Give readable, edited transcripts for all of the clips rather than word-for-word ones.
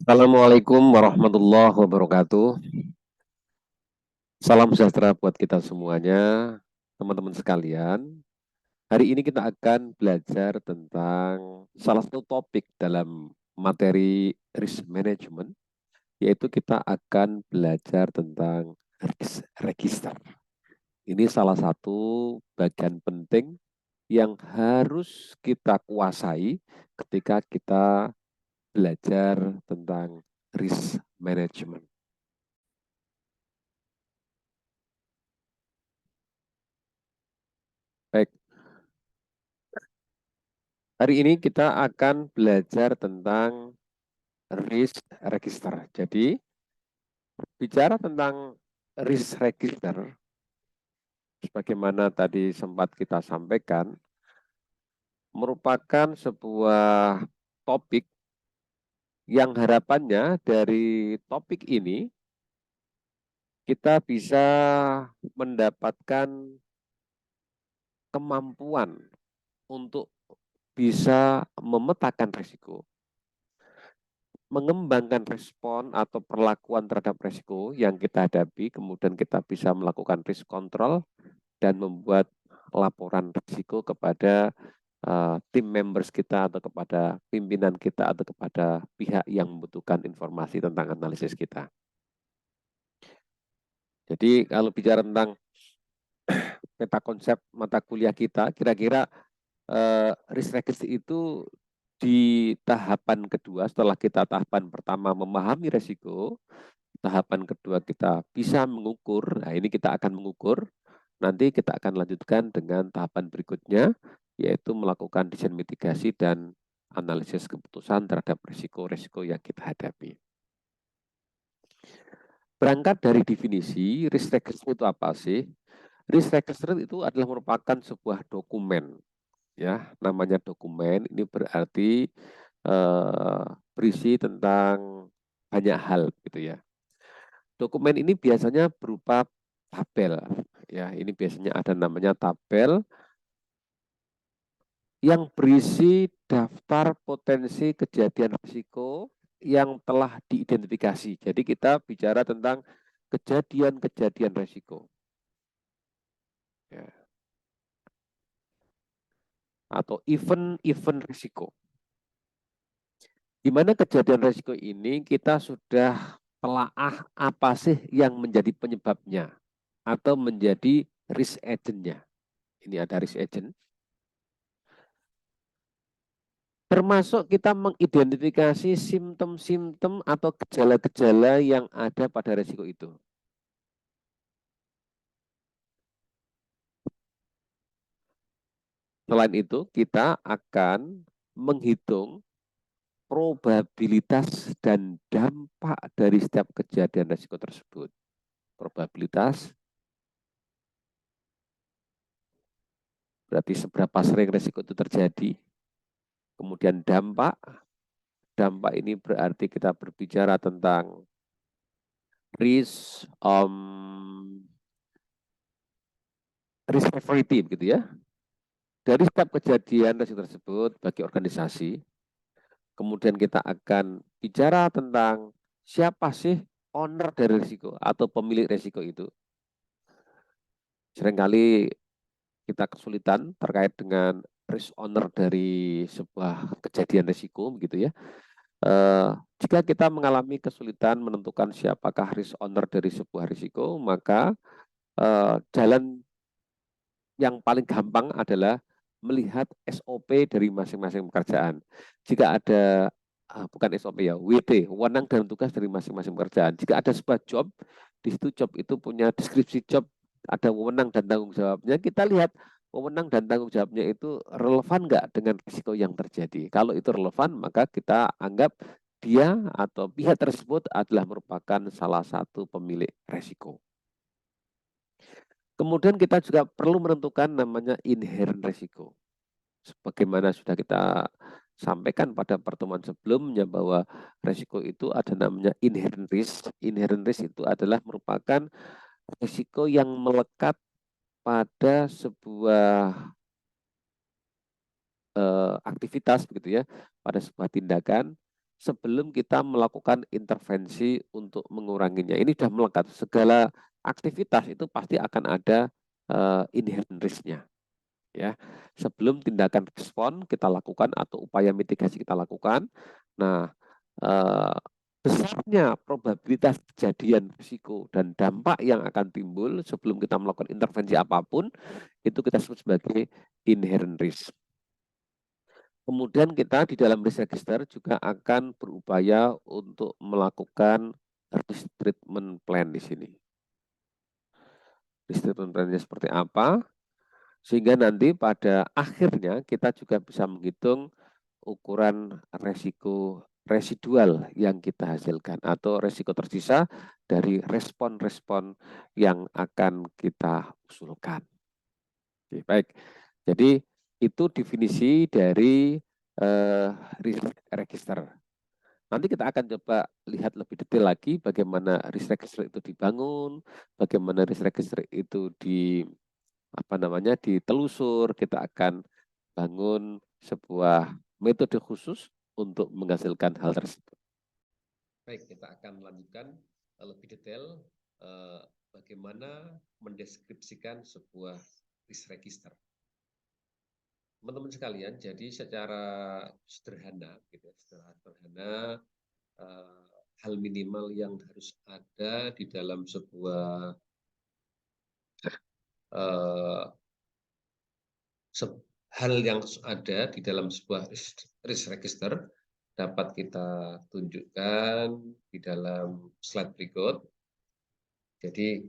Assalamualaikum warahmatullahi wabarakatuh. Salam sejahtera buat kita semuanya, teman-teman sekalian. Hari ini kita akan belajar tentang salah satu topik dalam materi risk management, yaitu kita akan belajar tentang risk register. Ini salah satu bagian penting yang harus kita kuasai ketika kita belajar tentang risk management. Baik, hari ini kita akan belajar tentang risk register. Jadi, bicara tentang risk register, sebagaimana tadi sempat kita sampaikan, merupakan sebuah topik yang harapannya dari topik ini kita bisa mendapatkan kemampuan untuk bisa memetakan risiko, mengembangkan respon atau perlakuan terhadap risiko yang kita hadapi, kemudian kita bisa melakukan risk control dan membuat laporan risiko kepada tim members kita atau kepada pimpinan kita atau kepada pihak yang membutuhkan informasi tentang analisis kita. Jadi kalau bicara tentang peta konsep mata kuliah kita, kira-kira risk register itu di tahapan kedua, setelah kita tahapan pertama memahami resiko, tahapan kedua kita bisa mengukur. Nah, ini kita akan mengukur. Nanti kita akan lanjutkan dengan tahapan berikutnya, yaitu melakukan desain mitigasi dan analisis keputusan terhadap risiko-risiko yang kita hadapi. Berangkat dari definisi, risk register itu apa sih? Risk register itu adalah merupakan sebuah dokumen. Ya, namanya dokumen ini berarti berisi tentang banyak hal gitu ya. Dokumen ini biasanya berupa tabel. Ya, ini biasanya ada namanya tabel yang berisi daftar potensi kejadian risiko yang telah diidentifikasi. Jadi kita bicara tentang kejadian-kejadian risiko. Ya, atau event-event risiko. Di mana kejadian risiko ini kita sudah telaah apa sih yang menjadi penyebabnya atau menjadi risk agent-nya. Ini ada risk agent. Termasuk kita mengidentifikasi simptom-simptom atau gejala-gejala yang ada pada risiko itu. Selain itu, kita akan menghitung probabilitas dan dampak dari setiap kejadian risiko tersebut. Probabilitas berarti seberapa sering risiko itu terjadi. Kemudian dampak ini berarti kita berbicara tentang risk risk severity gitu ya. Dari setiap kejadian risiko tersebut bagi organisasi, kemudian kita akan bicara tentang siapa sih owner dari risiko atau pemilik risiko itu. Seringkali kita kesulitan terkait dengan risk owner dari sebuah kejadian risiko begitu ya. Jika kita mengalami kesulitan menentukan siapakah risk owner dari sebuah risiko, maka jalan yang paling gampang adalah melihat SOP dari masing-masing pekerjaan. Jika ada bukan SOP ya, WT, wewenang dan tugas dari masing-masing pekerjaan. Jika ada sebuah job, di situ job itu punya deskripsi job, ada wewenang dan tanggung jawabnya. Kita lihat wewenang dan tanggung jawabnya itu relevan nggak dengan risiko yang terjadi. Kalau itu relevan, maka kita anggap dia atau pihak tersebut adalah merupakan salah satu pemilik risiko. Kemudian kita juga perlu menentukan namanya inherent risiko. Sebagaimana sudah kita sampaikan pada pertemuan sebelumnya bahwa risiko itu ada namanya inherent risk. Inherent risk itu adalah merupakan risiko yang melekat pada sebuah aktivitas begitu ya, pada sebuah tindakan sebelum kita melakukan intervensi untuk menguranginya. Ini sudah melekat. Segala aktivitas itu pasti akan ada inherent risk-nya. Ya, sebelum tindakan respon kita lakukan atau upaya mitigasi kita lakukan. Nah, besarnya probabilitas kejadian risiko dan dampak yang akan timbul sebelum kita melakukan intervensi apapun itu kita sebut sebagai inherent risk. Kemudian kita di dalam risk register juga akan berupaya untuk melakukan risk treatment plan di sini. Risk treatment plan-nya seperti apa? Sehingga nanti pada akhirnya kita juga bisa menghitung ukuran resiko residual yang kita hasilkan atau resiko tersisa dari respon-respon yang akan kita usulkan. Oke, baik. Jadi itu definisi dari risk register. Nanti kita akan coba lihat lebih detail lagi bagaimana risk register itu dibangun, bagaimana risk register itu ditelusur. Kita akan bangun sebuah metode khusus untuk menghasilkan hal tersebut. Baik, kita akan melanjutkan lebih detail bagaimana mendeskripsikan sebuah risk register. Teman-teman sekalian, jadi secara sederhana, hal minimal yang harus ada di dalam sebuah hal yang ada di dalam sebuah risk register dapat kita tunjukkan di dalam slide berikut. Jadi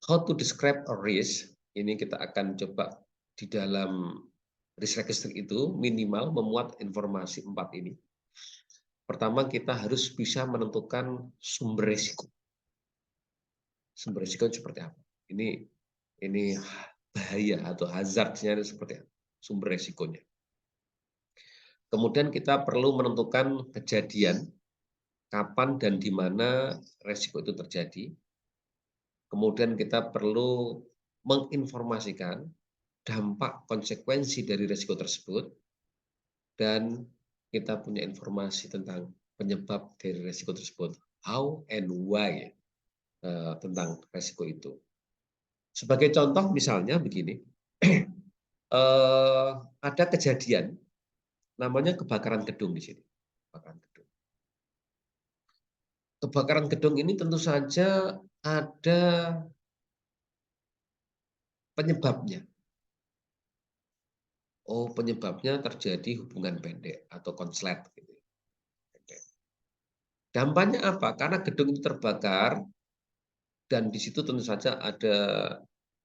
how to describe a risk, ini kita akan coba di dalam risk register itu minimal memuat informasi 4 ini. Pertama, kita harus bisa menentukan sumber risiko. Sumber risiko seperti apa? Ini bahaya atau hazardnya seperti apa? Sumber risikonya. Kemudian kita perlu menentukan kejadian, kapan dan di mana risiko itu terjadi. Kemudian kita perlu menginformasikan dampak konsekuensi dari risiko tersebut, dan kita punya informasi tentang penyebab dari risiko tersebut, how and why tentang risiko itu. Sebagai contoh misalnya begini, ada kejadian namanya kebakaran gedung di sini. Kebakaran gedung ini tentu saja ada penyebabnya. Oh, penyebabnya terjadi hubungan pendek atau konslet. Dampaknya apa? Karena gedung itu terbakar dan di situ tentu saja ada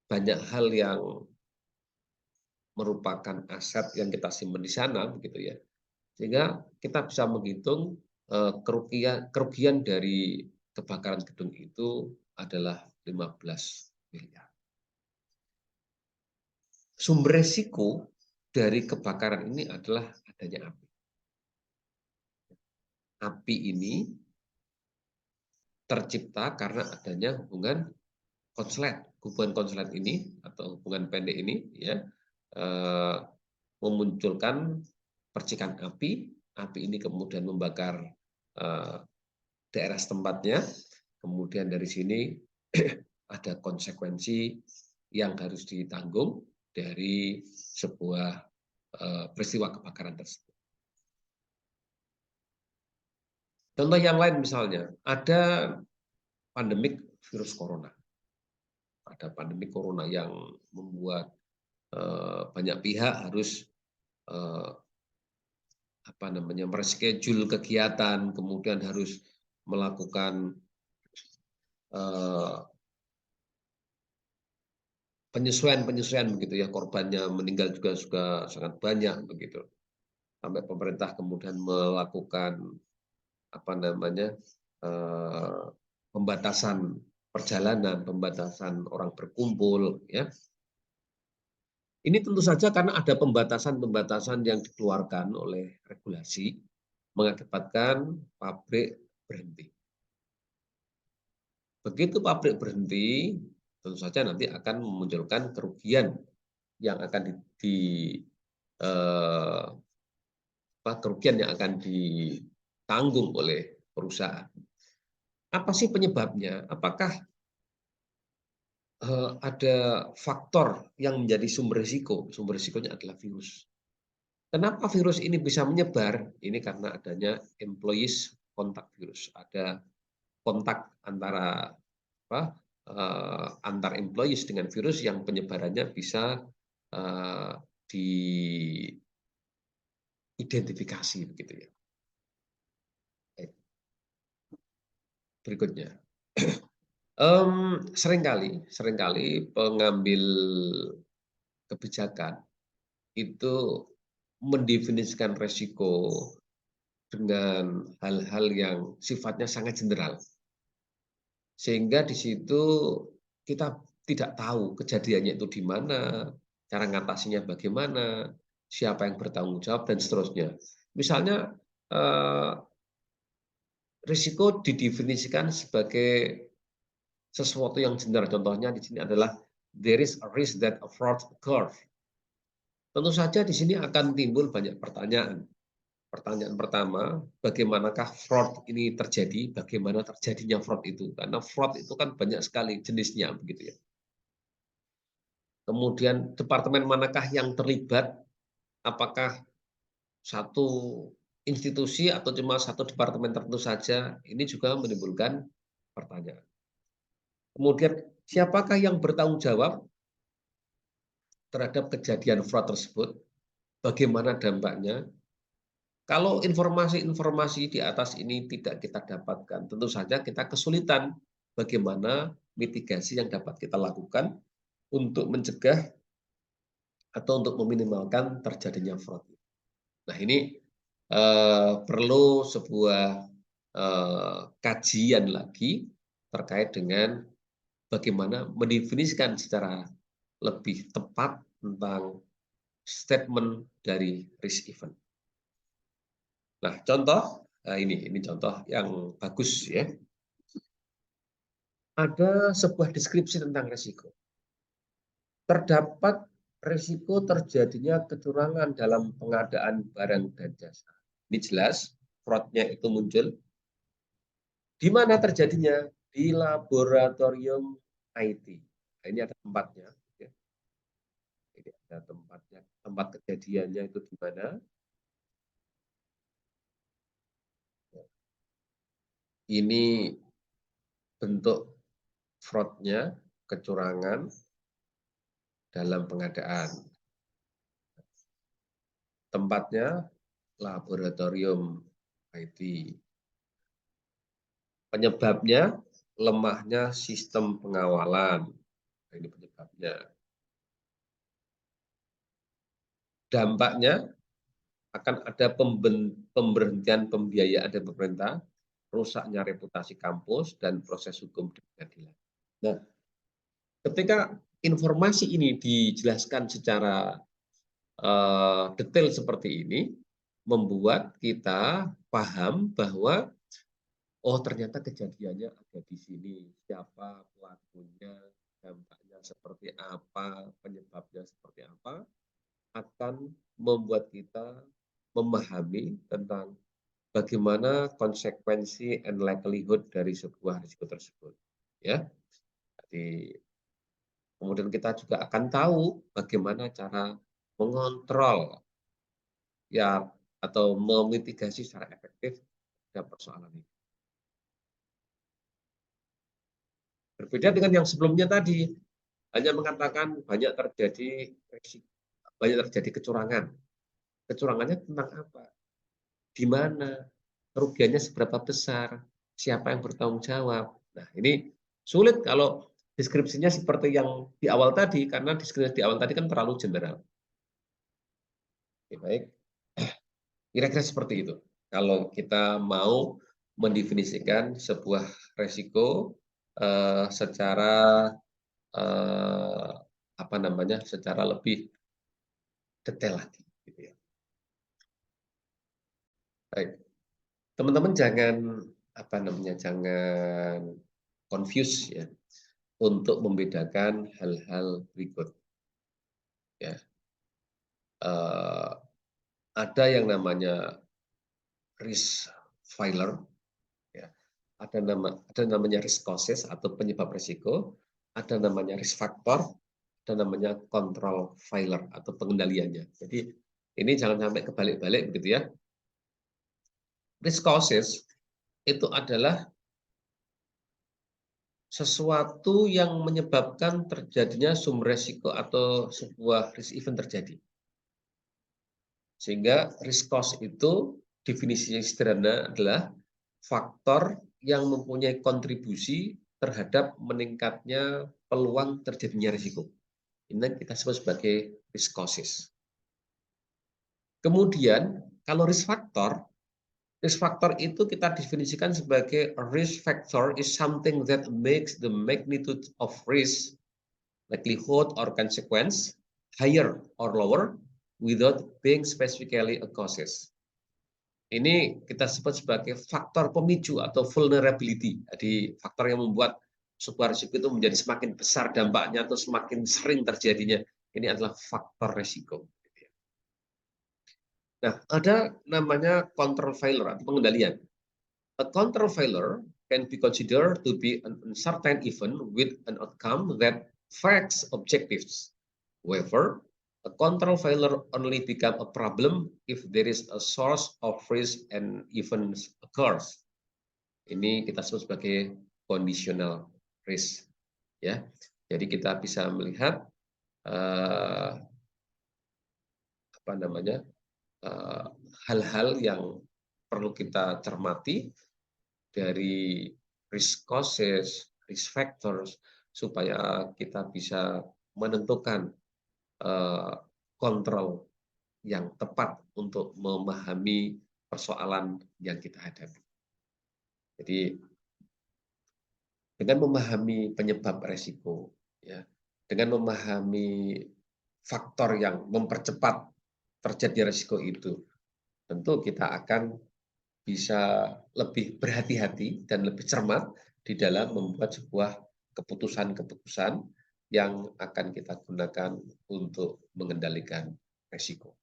banyak hal yang merupakan aset yang kita simpan di sana, begitu ya. Sehingga kita bisa menghitung kerugian dari kebakaran gedung itu adalah 15 miliar. Sumber resiko dari kebakaran ini adalah adanya api. Api ini tercipta karena adanya hubungan konslet. Hubungan konslet ini atau hubungan pendek ini ya memunculkan percikan api. Api ini kemudian membakar daerah setempatnya. Kemudian dari sini ada konsekuensi yang harus ditanggung dari sebuah peristiwa kebakaran tersebut. Contoh yang lain misalnya, ada pandemik virus corona. Ada pandemik corona yang membuat banyak pihak harus mereschedule kegiatan, kemudian harus melakukan penyesuaian begitu ya, korbannya meninggal juga sangat banyak begitu. Sampai pemerintah kemudian melakukan pembatasan perjalanan, pembatasan orang berkumpul ya. Ini tentu saja karena ada pembatasan-pembatasan yang dikeluarkan oleh regulasi mengakibatkan pabrik berhenti. Begitu pabrik berhenti, tentu saja nanti akan memunculkan kerugian yang akan kerugian yang akan ditanggung oleh perusahaan. Apa sih penyebabnya? Apakah ada faktor yang menjadi sumber risiko? Sumber risikonya adalah virus. Kenapa virus ini bisa menyebar? Ini karena adanya employees kontak virus. Ada kontak antara antar employees dengan virus yang penyebarannya bisa diidentifikasi begitu ya. Berikutnya, seringkali pengambil kebijakan itu mendefinisikan resiko dengan hal-hal yang sifatnya sangat general. Sehingga di situ kita tidak tahu kejadiannya itu di mana, cara ngatasinya bagaimana, siapa yang bertanggung jawab, dan seterusnya. Misalnya, risiko didefinisikan sebagai sesuatu yang general. Contohnya di sini adalah there is a risk that a fraud occurs. Tentu saja di sini akan timbul banyak pertanyaan. Pertanyaan pertama, bagaimanakah fraud ini terjadi? Bagaimana terjadinya fraud itu? Karena fraud itu kan banyak sekali jenisnya, begitu ya. Kemudian departemen manakah yang terlibat? Apakah satu institusi atau cuma satu departemen tertentu saja? Ini juga menimbulkan pertanyaan. Kemudian siapakah yang bertanggung jawab terhadap kejadian fraud tersebut? Bagaimana dampaknya? Kalau informasi-informasi di atas ini tidak kita dapatkan, tentu saja kita kesulitan bagaimana mitigasi yang dapat kita lakukan untuk mencegah atau untuk meminimalkan terjadinya fraud. Nah, ini perlu sebuah kajian lagi terkait dengan bagaimana mendefinisikan secara lebih tepat tentang statement dari risk event. Nah, contoh ini contoh yang bagus ya. Ada sebuah deskripsi tentang risiko. Terdapat risiko terjadinya kecurangan dalam pengadaan barang dan jasa. Ini jelas, fraud-nya itu muncul. Di mana terjadinya? Di laboratorium IT. Nah, ini ada tempatnya. Ya. Ini ada tempatnya. Tempat kejadiannya itu di mana? Ini bentuk fraud-nya, kecurangan dalam pengadaan. Tempatnya laboratorium IT. Penyebabnya lemahnya sistem pengawalan. Nah, ini penyebabnya. Dampaknya akan ada pemberhentian pembiayaan dari pemerintah, rusaknya reputasi kampus, dan proses hukum di pengadilan. Nah, ketika informasi ini dijelaskan secara detail seperti ini, membuat kita paham bahwa oh ternyata kejadiannya ada di sini, siapa pelakunya, dampaknya seperti apa, penyebabnya seperti apa, akan membuat kita memahami tentang bagaimana konsekuensi and likelihood dari sebuah risiko tersebut. Ya, jadi kemudian kita juga akan tahu bagaimana cara mengontrol ya atau memitigasi secara efektif terhadap persoalan ini. Berbeda dengan yang sebelumnya tadi, hanya mengatakan banyak terjadi kecurangan. Kecurangannya tentang apa? Di mana? Kerugiannya seberapa besar? Siapa yang bertanggung jawab? Nah, ini sulit kalau deskripsinya seperti yang di awal tadi, karena deskripsi di awal tadi kan terlalu general. Oke, baik. Kira-kira seperti itu. Kalau kita mau mendefinisikan sebuah resiko secara secara lebih detail lagi, gitu ya. Baik, teman-teman jangan confuse ya untuk membedakan hal-hal berikut. Ya. Ada yang namanya risk filer, ya. Ada namanya risk causes atau penyebab risiko, ada namanya risk factor, ada namanya control filer atau pengendaliannya. Jadi ini jangan sampai kebalik-balik begitu ya. Risk causes itu adalah sesuatu yang menyebabkan terjadinya sumber risiko atau sebuah risk event terjadi. Sehingga risk cause itu definisinya sederhana adalah faktor yang mempunyai kontribusi terhadap meningkatnya peluang terjadinya risiko. Ini kita sebut sebagai risk causes. Kemudian kalau risk factor itu kita definisikan sebagai a risk factor is something that makes the magnitude of risk, likelihood or consequence higher or lower without being specifically a causes. Ini kita sebut sebagai faktor pemicu atau vulnerability. Jadi faktor yang membuat sebuah risiko itu menjadi semakin besar dampaknya atau semakin sering terjadinya. Ini adalah faktor risiko. Nah, ada namanya control failure atau pengendalian. A control failure can be considered to be an uncertain event with an outcome that affects objectives. However, a control failure only become a problem if there is a source of risk and events occurs. Ini kita sebut sebagai conditional risk. Ya, jadi kita bisa melihat apa namanya hal-hal yang perlu kita cermati dari risk causes, risk factors, supaya kita bisa menentukan kontrol yang tepat untuk memahami persoalan yang kita hadapi. Jadi dengan memahami penyebab resiko, ya, dengan memahami faktor yang mempercepat terjadi resiko itu, tentu kita akan bisa lebih berhati-hati dan lebih cermat di dalam membuat sebuah keputusan-keputusan yang akan kita gunakan untuk mengendalikan resiko.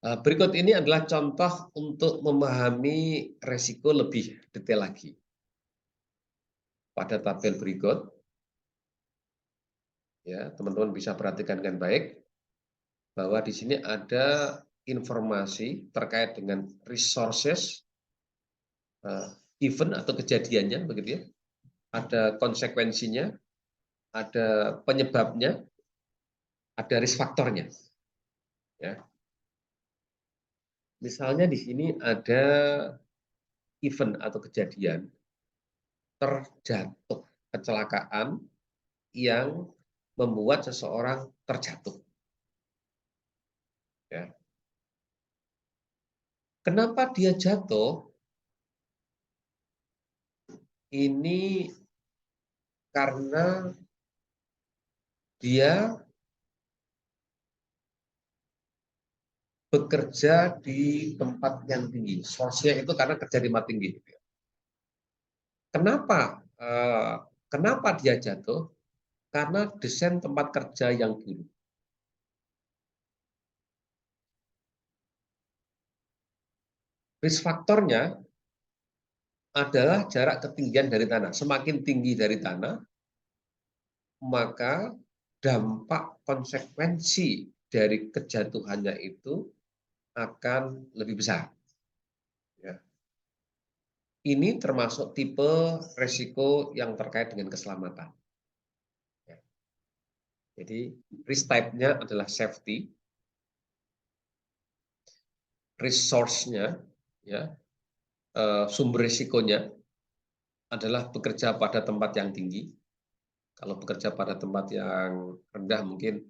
Berikut ini adalah contoh untuk memahami resiko lebih detail lagi. Pada tabel berikut, ya teman-teman bisa perhatikan dengan baik bahwa di sini ada informasi terkait dengan resources, event atau kejadiannya, begitu ya. Ada konsekuensinya, ada penyebabnya, ada risk faktornya. Ya. Misalnya di sini ada event atau kejadian terjatuh, kecelakaan yang membuat seseorang terjatuh. Ya. Kenapa dia jatuh? Ini karena dia bekerja di tempat yang tinggi. Source-nya itu karena kerja di tempat tinggi. Kenapa dia jatuh? Karena desain tempat kerja yang buruk. Risk faktornya adalah jarak ketinggian dari tanah. Semakin tinggi dari tanah, maka dampak konsekuensi dari kejatuhannya itu akan lebih besar. Ya. Ini termasuk tipe resiko yang terkait dengan keselamatan. Ya. Jadi risk type-nya adalah safety, resource-nya, ya, sumber risikonya adalah bekerja pada tempat yang tinggi. Kalau bekerja pada tempat yang rendah mungkin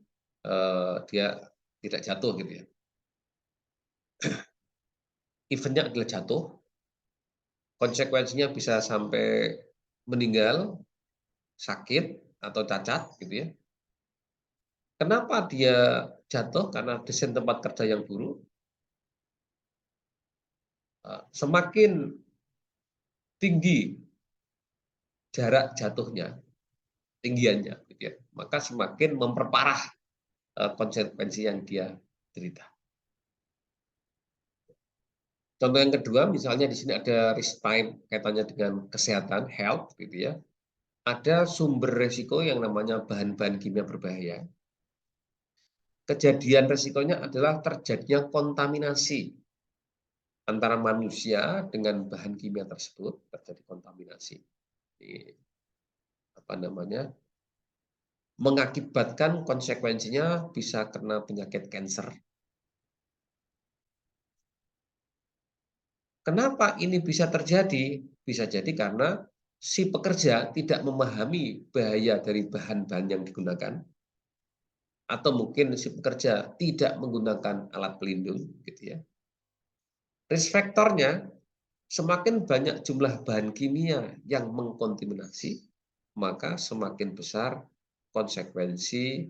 dia tidak jatuh gitu ya. Eventnya adalah jatuh, konsekuensinya bisa sampai meninggal, sakit atau cacat gitu ya. Kenapa dia jatuh? Karena desain tempat kerja yang buruk. Semakin tinggi jarak jatuhnya, tinggiannya, gitu ya, maka semakin memperparah konsekuensi yang dia derita. Contoh yang kedua, misalnya di sini ada risk time kaitannya dengan kesehatan, health, gitu ya. Ada sumber resiko yang namanya bahan-bahan kimia berbahaya. Kejadian resikonya adalah terjadinya kontaminasi antara manusia dengan bahan kimia tersebut, terjadi kontaminasi. Apa namanya? Mengakibatkan konsekuensinya bisa kena penyakit kanker. Kenapa ini bisa terjadi? Bisa jadi karena si pekerja tidak memahami bahaya dari bahan-bahan yang digunakan, atau mungkin si pekerja tidak menggunakan alat pelindung, gitu ya. Risk faktornya, semakin banyak jumlah bahan kimia yang mengkontaminasi, maka semakin besar konsekuensi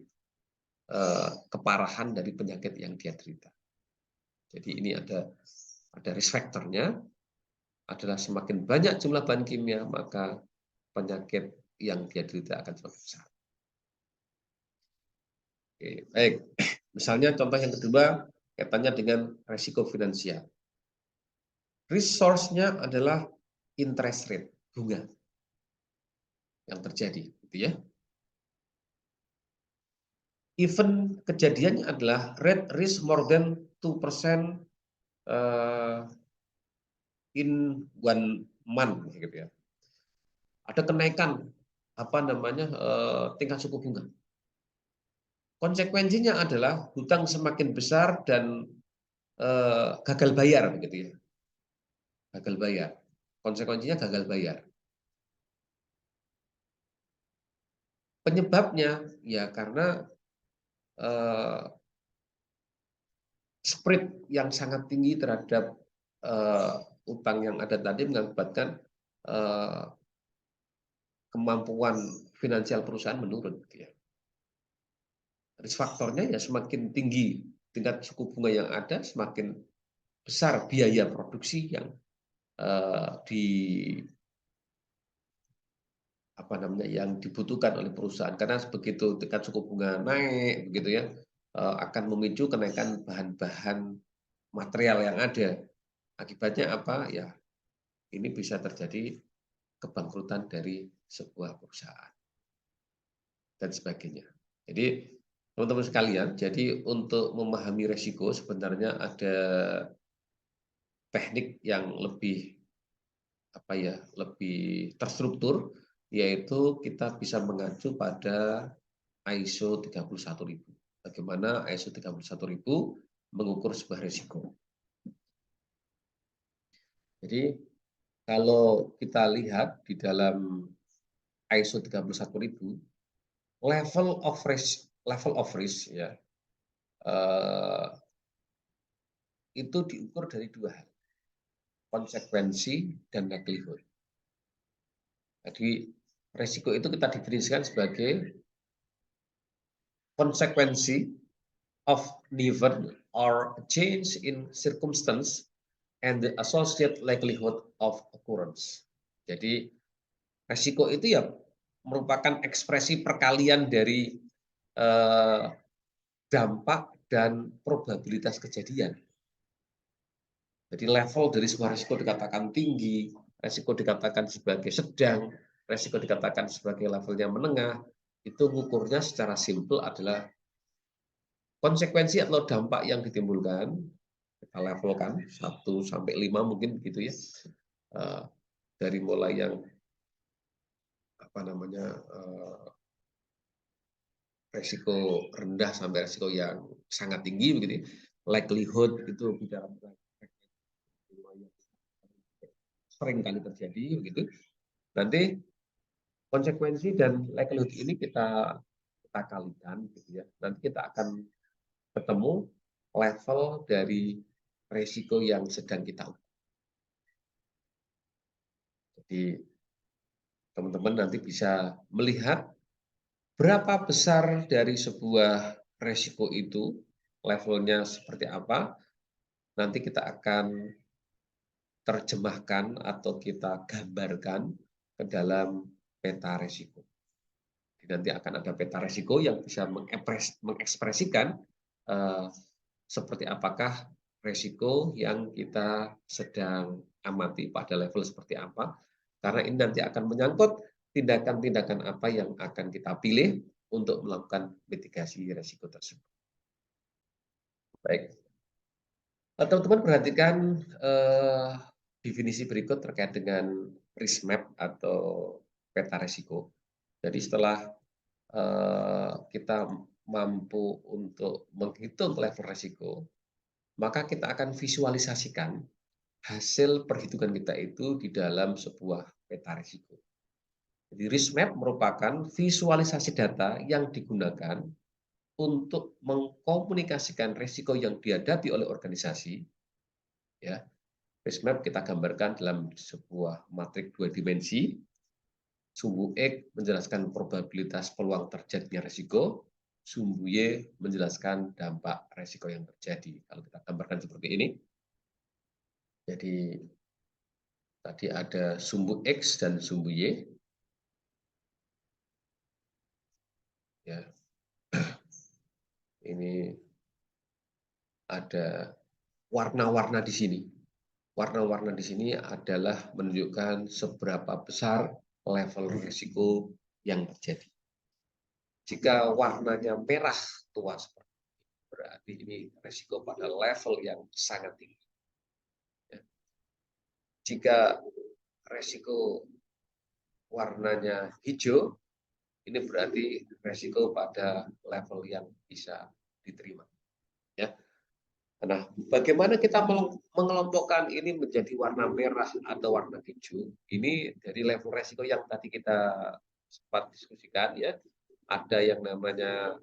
keparahan dari penyakit yang dia derita. Jadi ini ada risk factornya, adalah semakin banyak jumlah bahan kimia, maka penyakit yang dia derita akan semakin besar. Oke, baik. Misalnya contoh yang kedua, kaitannya dengan risiko finansial. Resource-nya adalah interest rate, bunga yang terjadi, gitu ya. Even kejadiannya adalah rate risk more than 2% in 1 month, gitu ya. Ada kenaikan apa namanya tingkat suku bunga. Konsekuensinya adalah hutang semakin besar dan gagal bayar, begitu ya. Gagal bayar. Konsekuensinya gagal bayar. Penyebabnya ya karena spread yang sangat tinggi terhadap utang yang ada tadi mengakibatkan kemampuan finansial perusahaan menurun. Gitu ya. Risk faktornya ya semakin tinggi tingkat suku bunga yang ada, semakin besar biaya produksi yang di apa namanya yang dibutuhkan oleh perusahaan, karena begitu tingkat suku bunga naik, begitu ya, akan memicu kenaikan bahan-bahan material yang ada. Akibatnya apa? Ya, ini bisa terjadi kebangkrutan dari sebuah perusahaan dan sebagainya. Jadi teman-teman sekalian, jadi untuk memahami resiko sebenarnya ada teknik yang lebih apa ya, lebih terstruktur, yaitu kita bisa mengacu pada ISO 31000. Bagaimana ISO 31000 mengukur sebuah resiko. Jadi kalau kita lihat di dalam ISO 31000, level of risk ya, itu diukur dari dua hal, konsekuensi dan likelihood. Jadi resiko itu kita definisikan sebagai konsekuensi of an event or change in circumstance and the associated likelihood of occurrence. Jadi resiko itu ya merupakan ekspresi perkalian dari dampak dan probabilitas kejadian. Jadi level dari sebuah risiko dikatakan tinggi, risiko dikatakan sebagai sedang, risiko dikatakan sebagai levelnya menengah, itu ngukurnya secara simpel adalah konsekuensi atau dampak yang ditimbulkan, kita levelkan 1 sampai 5 mungkin begitu ya. Dari mulai yang apa namanya resiko rendah sampai resiko yang sangat tinggi begitu ya. Likelihood itu bicara sering kali terjadi begitu. Nanti konsekuensi dan likelihood ini kita kalikan gitu ya. Nanti kita akan ketemu level dari resiko yang sedang kita ukur. Jadi teman-teman nanti bisa melihat berapa besar dari sebuah resiko itu, levelnya seperti apa, nanti kita akan terjemahkan atau kita gambarkan ke dalam peta resiko. Jadi nanti akan ada peta risiko yang bisa mengekspresikan seperti apakah risiko yang kita sedang amati pada level seperti apa. Karena ini nanti akan menyangkut tindakan-tindakan apa yang akan kita pilih untuk melakukan mitigasi risiko tersebut. Baik. Teman-teman perhatikan definisi berikut terkait dengan risk map atau peta risiko. Jadi setelah kita mampu untuk menghitung level risiko, maka kita akan visualisasikan hasil perhitungan kita itu di dalam sebuah peta risiko. Jadi risk map merupakan visualisasi data yang digunakan untuk mengkomunikasikan risiko yang dihadapi oleh organisasi. Ya, risk map kita gambarkan dalam sebuah matrik 2 dimensi. Sumbu X menjelaskan probabilitas peluang terjadinya risiko, sumbu Y menjelaskan dampak risiko yang terjadi. Kalau kita gambarkan seperti ini, jadi tadi ada sumbu X dan sumbu Y. Ya, ini ada warna-warna di sini. Warna-warna di sini adalah menunjukkan seberapa besar level risiko yang terjadi. Jika warnanya merah tua seperti ini, berarti ini risiko pada level yang sangat tinggi. Jika risiko warnanya hijau, ini berarti risiko pada level yang bisa diterima. Ya. Nah, bagaimana kita mengelompokkan ini menjadi warna merah atau warna hijau? Ini dari level risiko yang tadi kita sempat diskusikan, ya. Ada yang namanya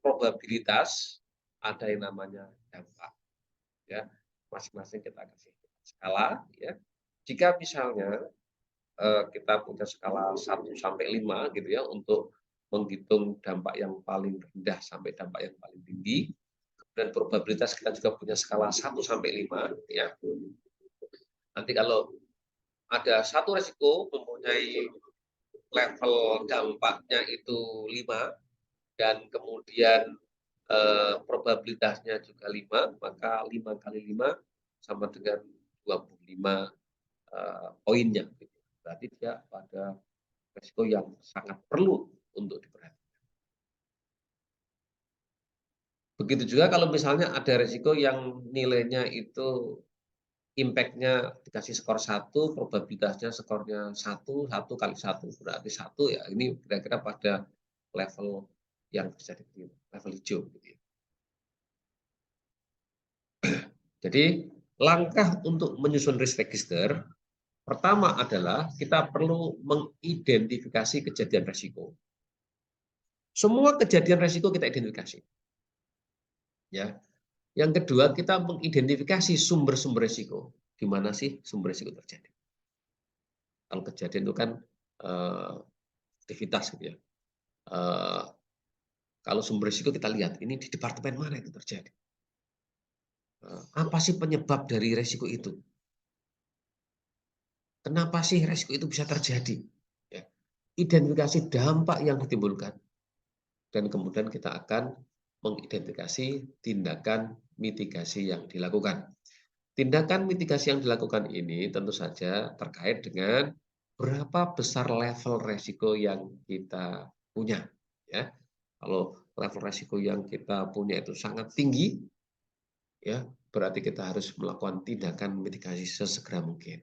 probabilitas, ada yang namanya dampak. Ya, masing-masing kita kasih skala. Ya. Jika misalnya kita punya skala 1 sampai 5 gitu ya untuk menghitung dampak yang paling rendah sampai dampak yang paling tinggi. Dan probabilitas kita juga punya skala 1 sampai 5 ya. Nanti kalau ada satu risiko mempunyai level dampaknya itu 5 dan kemudian probabilitasnya juga 5, maka 5 kali 5 sama dengan 25 poinnya. Berarti dia pada risiko yang sangat perlu untuk diperhatikan. Begitu juga kalau misalnya ada risiko yang nilainya itu impact-nya dikasih skor 1, probabilitasnya skornya 1, 1 kali 1 berarti 1 ya. Ini kira-kira pada level yang bisa diterima, level hijau. Jadi langkah untuk menyusun risk register pertama adalah kita perlu mengidentifikasi kejadian risiko. Semua kejadian risiko kita identifikasi. Ya. Yang kedua, kita mengidentifikasi sumber-sumber risiko. Di mana sih sumber risiko terjadi? Kalau kejadian itu kan aktivitas gitu ya. Kalau sumber risiko kita lihat, ini di departemen mana itu terjadi? Apa sih penyebab dari risiko itu? Kenapa sih risiko itu bisa terjadi? Ya. Identifikasi dampak yang ditimbulkan. Dan kemudian kita akan mengidentifikasi tindakan mitigasi yang dilakukan. Tindakan mitigasi yang dilakukan ini tentu saja terkait dengan berapa besar level resiko yang kita punya. Ya, kalau level resiko yang kita punya itu sangat tinggi, ya berarti kita harus melakukan tindakan mitigasi sesegera mungkin.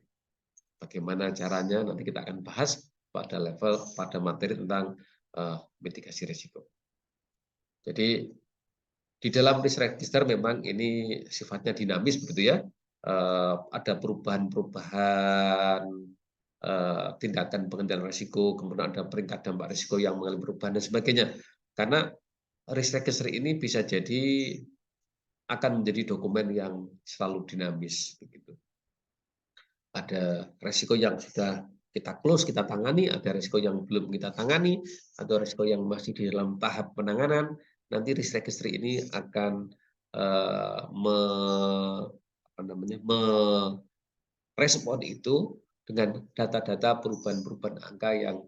Bagaimana caranya nanti kita akan bahas pada materi tentang mitigasi risiko. Jadi di dalam risk register memang ini sifatnya dinamis begitu ya. Ada perubahan-perubahan tindakan pengendalian risiko, kemudian ada peringkat dampak risiko yang mengalami perubahan dan sebagainya. Karena risk register ini bisa jadi akan menjadi dokumen yang selalu dinamis begitu. Ada risiko yang sudah kita close, kita tangani, ada risiko yang belum kita tangani, atau risiko yang masih di dalam tahap penanganan. Nanti risk register ini akan merespon itu dengan data-data perubahan-perubahan angka yang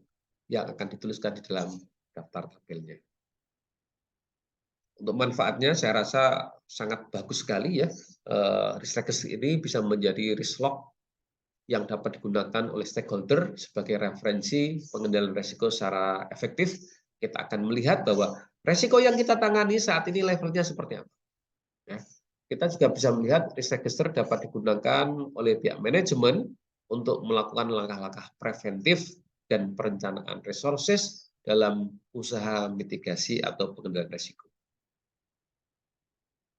yang akan dituliskan di dalam daftar tabelnya. Untuk manfaatnya saya rasa sangat bagus sekali ya. Risk register ini bisa menjadi risk log yang dapat digunakan oleh stakeholder sebagai referensi pengendalian risiko secara efektif. Kita akan melihat bahwa risiko yang kita tangani saat ini levelnya seperti apa. Ya. Kita juga bisa melihat risk register dapat digunakan oleh pihak manajemen untuk melakukan langkah-langkah preventif dan perencanaan resources dalam usaha mitigasi atau pengendalian risiko.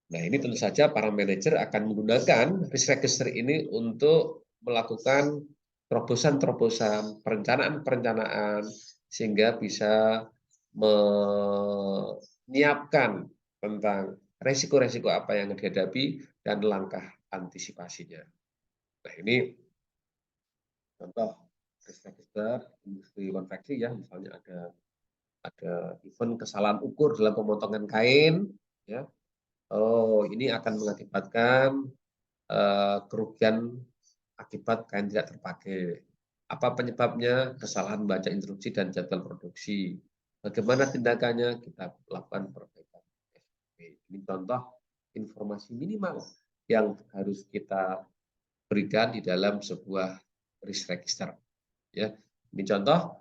Nah, ini tentu saja para manajer akan menggunakan risk register ini untuk melakukan terobosan-terobosan, perencanaan-perencanaan, sehingga bisa menyiapkan tentang resiko-resiko apa yang dihadapi dan langkah antisipasinya. Nah, ini contoh risk register industri konveksi ya, misalnya ada event kesalahan ukur dalam pemotongan kain, ya. Oh, ini akan mengakibatkan kerugian akibat kain tidak terpakai. Apa penyebabnya? Kesalahan membaca instruksi dan jadwal produksi. Bagaimana tindakannya? Kita lakukan perbaikan. Ini contoh informasi minimal yang harus kita berikan di dalam sebuah risk register. Ya, ini contoh.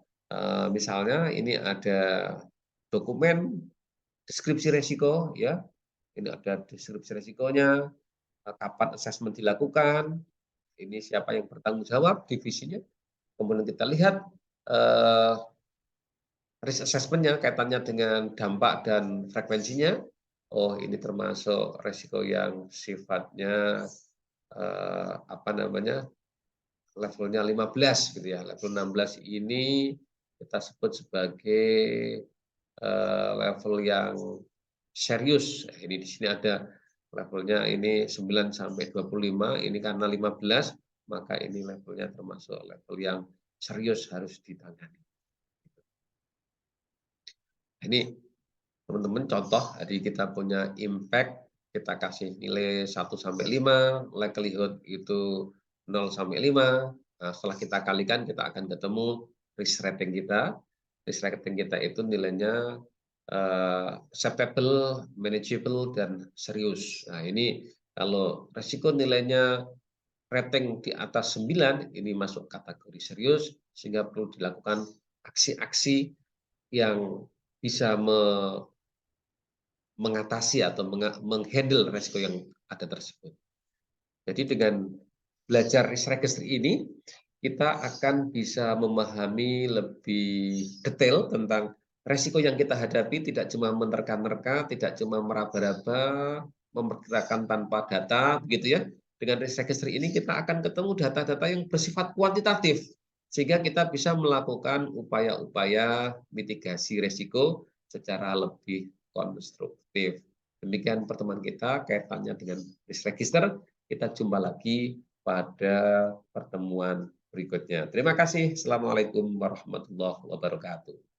Misalnya ini ada dokumen deskripsi resiko, ya. Ini ada deskripsi resikonya, kapan asesmen dilakukan, ini siapa yang bertanggung jawab, divisinya. Kemudian kita lihat risk assessment-nya kaitannya dengan dampak dan frekuensinya. Oh, ini termasuk resiko yang sifatnya apa namanya? Levelnya 15 gitu ya. Level 16 ini kita sebut sebagai level yang serius. Ini di sini ada levelnya ini 9 sampai 25, ini karena 15, maka ini levelnya termasuk level yang serius harus ditangani. Ini teman-teman contoh, jadi kita punya impact, kita kasih nilai 1 sampai 5, likelihood itu 0 sampai 5. Nah, setelah kita kalikan, kita akan ketemu risk rating kita. Risk rating kita itu nilainya acceptable, manageable, dan serius. Nah, ini kalau risiko nilainya rating di atas 9, ini masuk kategori serius, sehingga perlu dilakukan aksi-aksi yang bisa mengatasi atau menghandle risiko yang ada tersebut. Jadi dengan belajar risk register ini, kita akan bisa memahami lebih detail tentang risiko yang kita hadapi, tidak cuma menerka-nerka, tidak cuma meraba-raba, memperkirakan tanpa data, begitu ya. Dengan risk register ini kita akan ketemu data-data yang bersifat kuantitatif, sehingga kita bisa melakukan upaya-upaya mitigasi risiko secara lebih konstruktif. Demikian pertemuan kita kaitannya dengan risk register. Kita jumpa lagi pada pertemuan berikutnya. Terima kasih. Assalamualaikum warahmatullahi wabarakatuh.